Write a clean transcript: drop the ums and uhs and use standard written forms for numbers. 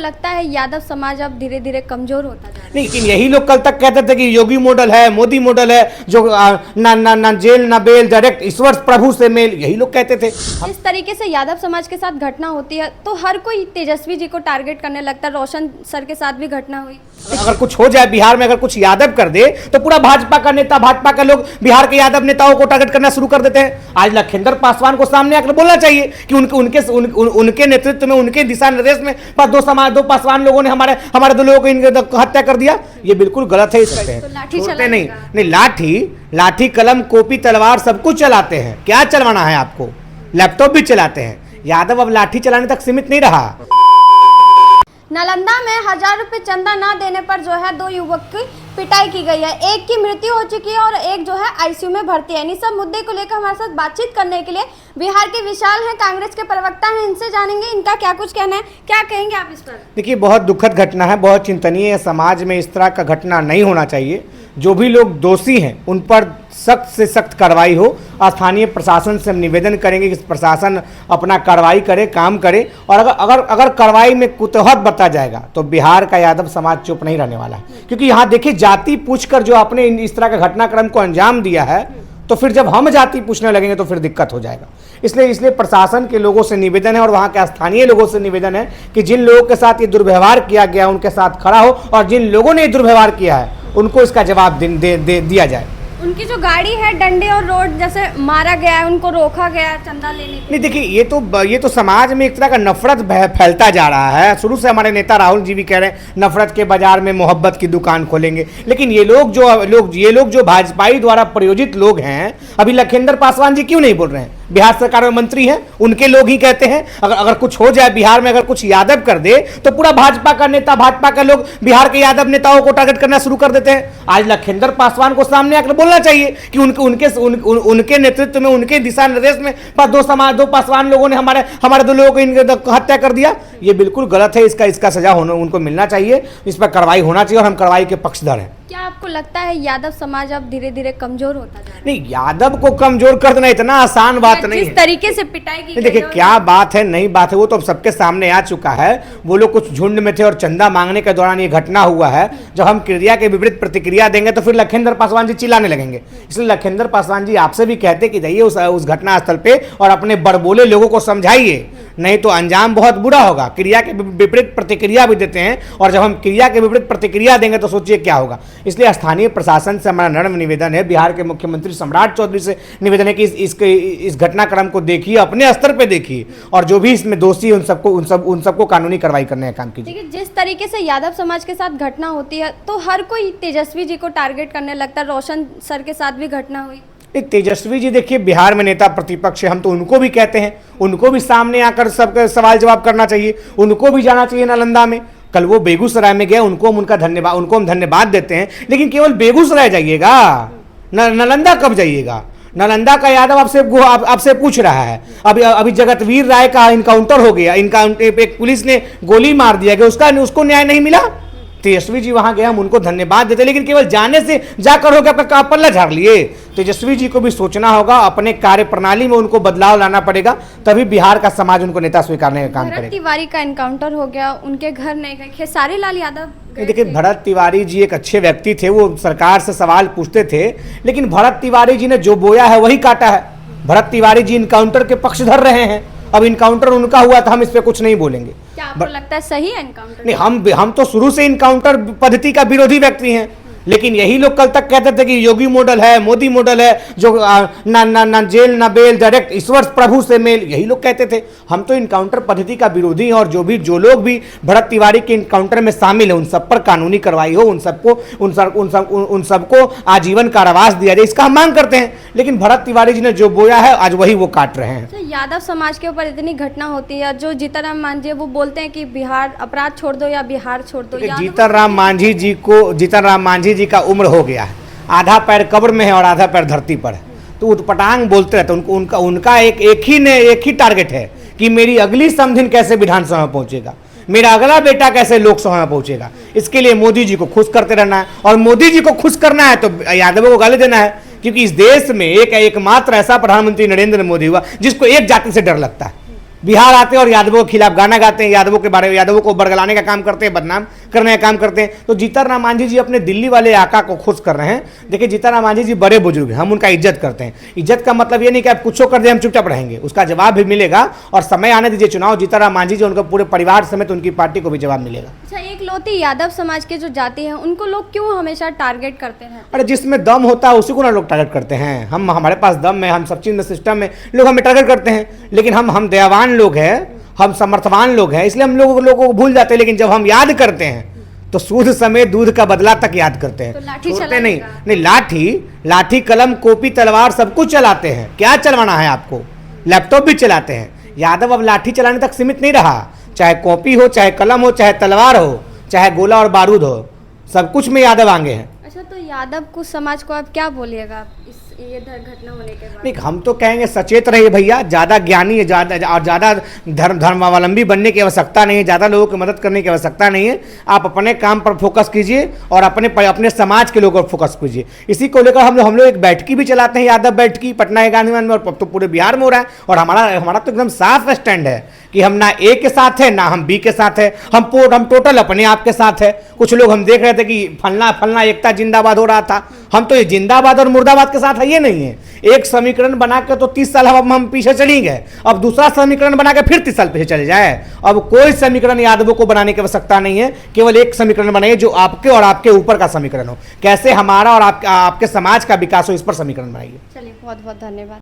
लगता है यादव समाज अब धीरे धीरे कमजोर होता जा रहा है? लेकिन यही लोग कल तक कहते थे कि योगी मॉडल है, मोदी मॉडल है, जो ना जेल ना बेल, डायरेक्ट ईश्वर प्रभु से मेल, यही लोग कहते थे। जिस तरीके से यादव समाज के साथ घटना होती है तो हर कोई तेजस्वी जी को टारगेट करने लगता है। रोशन सर के साथ भी घटना हुई। अगर कुछ हो जाए बिहार में, अगर कुछ यादव कर दे तो पूरा भाजपा का नेता, भाजपा के लोग बिहार के यादव नेताओं को टारगेट करना शुरू कर देते हैं। आज लखिंदर पासवान को सामने आकर बोलना चाहिए कि उनके नेतृत्व में, उनके दिशा निर्देश में दो पासवान लोगों ने हमारे दो लोगों को हत्या कर दिया। ये बिल्कुल गलत है। इससे छोड़ते नहीं, लाठी कलम कॉपी तलवार सब कुछ चलाते हैं। क्या चलवाना है आपको? लैपटॉप भी चलाते हैं। यादव अब लाठी चलाने तक सीमित नहीं रहा। नालंदा में 1000 रुपए चंदा ना देने पर जो है 2 युवक की पिटाई की गई है। एक की मृत्यु हो चुकी है और एक जो है आईसीयू में भर्ती है। इन सब मुद्दे को लेकर हमारे साथ बातचीत करने के लिए बिहार के विशाल हैं, कांग्रेस के प्रवक्ता हैं। इनसे जानेंगे इनका क्या कुछ कहना है। क्या कहेंगे आप इस पर? देखिए, बहुत दुखद घटना है, बहुत चिंतनीय है। समाज में इस तरह का घटना नहीं होना चाहिए। जो भी लोग दोषी हैं उन पर सख्त से सख्त कार्रवाई हो। स्थानीय प्रशासन से हम निवेदन करेंगे कि प्रशासन अपना कार्रवाई करे, काम करे। और अगर कार्रवाई में कुतूहल बरता जाएगा तो बिहार का यादव समाज चुप नहीं रहने वाला है। क्योंकि यहाँ देखिए, जाति पूछकर जो आपने इस तरह का घटनाक्रम को अंजाम दिया है, तो फिर जब हम जाति पूछने लगेंगे तो फिर दिक्कत हो जाएगा। इसलिए प्रशासन के लोगों से निवेदन है और वहाँ के स्थानीय लोगों से निवेदन है कि जिन लोगों के साथ ये दुर्व्यवहार किया गया उनके साथ खड़ा हो, और जिन लोगों ने ये दुर्व्यवहार किया है उनको इसका जवाब दिया जाए। उनकी जो गाड़ी है डंडे और रोड जैसे मारा गया है, उनको रोका गया है चंदा लेने के लिए। नहीं, देखिए, ये तो समाज में एक तरह का नफरत फैलता जा रहा है। शुरू से हमारे नेता राहुल जी भी कह रहे हैं नफरत के बाजार में मोहब्बत की दुकान खोलेंगे। लेकिन ये लोग जो भाजपाई द्वारा प्रायोजित लोग हैं, अभी लखिंदर पासवान जी क्यों नहीं बोल रहे हैं? बिहार सरकार में मंत्री हैं, उनके लोग ही कहते हैं अगर कुछ हो जाए बिहार में, अगर कुछ यादव कर दे तो पूरा भाजपा का नेता, भाजपा के लोग बिहार के यादव नेताओं को टारगेट करना शुरू कर देते हैं। आज लखिंदर पासवान को सामने आकर बोलना चाहिए कि उनके नेतृत्व में, उनके दिशा निर्देश में दो पासवान लोगों ने हमारे दो लोगों को हत्या कर दिया। ये बिल्कुल गलत है। इसका सजा होना उनको मिलना चाहिए। इस पर कार्रवाई होना चाहिए और हम कार्रवाई के पक्षधर हैं। क्या आपको लगता है यादव समाज अब धीरे धीरे कमजोर होता जा रहा है? नहीं, यादव को कमजोर कर देना इतना आसान बात नहीं है। जिस तरीके से पिटाई की देखिए, क्या बात है, नहीं बात है, वो तो सबके सामने आ चुका है। वो लोग कुछ झुंड में थे और चंदा मांगने के दौरान ये घटना हुआ है। जब हम क्रिया के विपरीत प्रतिक्रिया देंगे तो फिर लखिंदर पासवान जी चिल्लाने लगेंगे। इसलिए लखिंदर पासवान जी आपसे भी कहते कि जाइए उस घटना स्थल पे और अपने बड़बोले लोगों को समझाइए, नहीं तो अंजाम बहुत बुरा होगा। क्रिया के विपरीत प्रतिक्रिया भी देते हैं और जब हम क्रिया के विपरीत प्रतिक्रिया देंगे तो सोचिए क्या होगा। इसलिए स्थानीय प्रशासन से हमारा नर्म निवेदन है, बिहार के मुख्यमंत्री सम्राट चौधरी से निवेदन है कि इस घटनाक्रम को देखिए, अपने स्तर पे देखिए, और जो भी इसमें दोषी है उन सबको कानूनी कार्रवाई करने का काम कीजिए। देखिए, जिस तरीके से यादव समाज के साथ घटना होती है तो हर कोई तेजस्वी जी को टारगेट करने लगता है। रोशन सर के साथ भी घटना हुई। तेजस्वी जी देखिए, बिहार में नेता प्रतिपक्ष है, हम तो उनको भी कहते हैं, उनको भी सामने आकर सबके सवाल जवाब करना चाहिए। उनको भी जाना चाहिए नालंदा में। कल वो बेगूसराय में गए, उनको हम धन्यवाद देते हैं। लेकिन केवल बेगूसराय जाइएगा, नालंदा कब जाइएगा? नालंदा का यादव आपसे पूछ रहा है। अभी जगतवीर राय का इनकाउंटर हो गया, एक पुलिस ने गोली मार दिया गया, उसको न्याय नहीं मिला। तेजस्वी जी वहां गए, हम उनको धन्यवाद देते, लेकिन केवल जाने से जाकर हो गया आपका पल्ला झाड़ लिए। तेजस्वी जी को भी सोचना होगा, अपने कार्य प्रणाली में उनको बदलाव लाना पड़ेगा, तभी बिहार का समाज उनको नेता स्वीकारने का काम करेगा। भरत तिवारी का एनकाउंटर हो गया, उनके घर नहीं गए, खेसारी लाल यादव। देखिए, भरत तिवारी जी एक अच्छे व्यक्ति थे, वो सरकार से सवाल पूछते थे, लेकिन भरत तिवारी जी ने जो बोया है वही काटा है। भरत तिवारी जी इनकाउंटर के पक्षधर रहे हैं। अब इनकाउंटर उनका हुआ तो हम इस पे कुछ नहीं बोलेंगे। क्या आपको लगता है सही है इनकाउंटर? नहीं, हम तो शुरू से इनकाउंटर पद्धति का विरोधी व्यक्ति हैं। लेकिन यही लोग कल तक कहते थे कि योगी मॉडल है, मोदी मॉडल है, जो ना जेल ना बेल, डायरेक्ट ईश्वर प्रभु से मेल, यही लोग कहते थे। हम तो इनकाउंटर पद्धति का विरोधी हैं और जो लोग भी भरत तिवारी के इनकाउंटर में शामिल है उन सब पर कानूनी कार्रवाई हो, उन सबको आजीवन कारावास दिया जाए, इसका हम मांग करते हैं। लेकिन भरत तिवारी जी ने जो बोया है आज वही वो काट रहे हैं। यादव समाज के ऊपर इतनी घटना होती है, जो जीतनराम मांझी वो बोलते हैं कि बिहार अपराध छोड़ दो या बिहार छोड़ दो। जीतनराम मांझी जी का उम्र हो गया है, आधा पैर कब्र में है और आधा पैर धरती पर है, तो उटपटांग बोलते रहते। उनका एक ही टारगेट है कि मेरी अगली समधिन कैसे विधानसभा में पहुंचेगा, मेरा अगला बेटा कैसे लोकसभा में पहुंचेगा। इसके लिए मोदी जी को खुश करते रहना है, और मोदी जी को खुश करना है तो यादवों को गाली देना है, क्योंकि इस देश में एकमात्र ऐसा प्रधानमंत्री नरेंद्र मोदी हुआ जिसको एक जाति से डर लगता है। बिहार आते हैं और यादवों के खिलाफ गाना गाते हैं, यादवों के बारे में, यादवों को बरगलाने का काम करते हैं, बदनाम करने का काम करते हैं। तो जीतन राम मांझी जी अपने दिल्ली वाले आका को खुश कर रहे हैं। देखिए जीतन राम मांझी जी बड़े बुजुर्ग हैं, हम उनका इज्जत करते हैं। इज्जत का मतलब ये नहीं कि आप कुछ कर दे हम चुपचाप रहेंगे, उसका जवाब भी मिलेगा। और समय आने दीजिए चुनाव, जीतन राम मांझी जी, उनका पूरे परिवार समेत उनकी पार्टी को भी जवाब मिलेगा। अच्छा, एक लौती यादव समाज के जो जाति हैं उनको लोग क्यों हमेशा टारगेट करते हैं? अरे जिसमें दम होता है उसी को ना लोग टारगेट करते हैं। हम हमारे पास दम है, हम सब चीज़ में सिस्टम में, लोग हमें टारगेट करते हैं। लेकिन हम दयावान लोग हैं, हम समर्थवान लोग हैं, इसलिए हम लोगों को भूल जाते हैं। लेकिन जब हम याद करते हैं तो सूद समेत दूध का बदला तक याद करते हैं। तो लाठी छोड़ते नहीं। चलाएगा। नहीं, लाठी कलम कॉपी तलवार सब कुछ चलाते हैं। क्या चलवाना है आपको? लैपटॉप भी चलाते हैं। यादव अब लाठी चलाने तक सीमित नहीं रहा, चाहे कॉपी हो, चाहे कलम हो, चाहे तलवार हो, चाहे गोला और बारूद हो, सब कुछ में यादव आगे हैं। अच्छा, तो यादव को समाज को आप क्या बोलिएगा इस ये घटना होने के बाद? नहीं, हम तो कहेंगे सचेत रहिए भैया, ज़्यादा ज्ञानी है, ज़्यादा धर्मावलंबी बनने की आवश्यकता नहीं है, ज़्यादा लोगों की मदद करने की आवश्यकता नहीं है। आप अपने काम पर फोकस कीजिए और अपने समाज के लोगों पर फोकस कीजिए। इसी को लेकर हम लोग एक बैठकी भी चलाते हैं, यादव बैठकी, पटना के गांधी मैदान में, और अब तो पूरे बिहार में हो रहा है। और हमारा तो एकदम साफ स्टैंड है कि हम ना ए के साथ है ना हम बी के साथ है, हम टोटल अपने आप के साथ है। कुछ लोग हम देख रहे थे कि फलना एकता जिंदाबाद हो रहा था, हम तो ये जिंदाबाद और मुर्दाबाद के साथ है, ये नहीं है। एक समीकरण बना के तो 30 साल हम पीछे चली गए, अब दूसरा समीकरण बना के फिर 30 साल पीछे चले जाए। अब कोई समीकरण यादवों को बनाने की आवश्यकता नहीं है, केवल एक समीकरण बनाइए जो आपके और आपके ऊपर का समीकरण हो। कैसे हमारा और आपके समाज का विकास हो, इस पर समीकरण बनाइए। चलिए, बहुत बहुत धन्यवाद।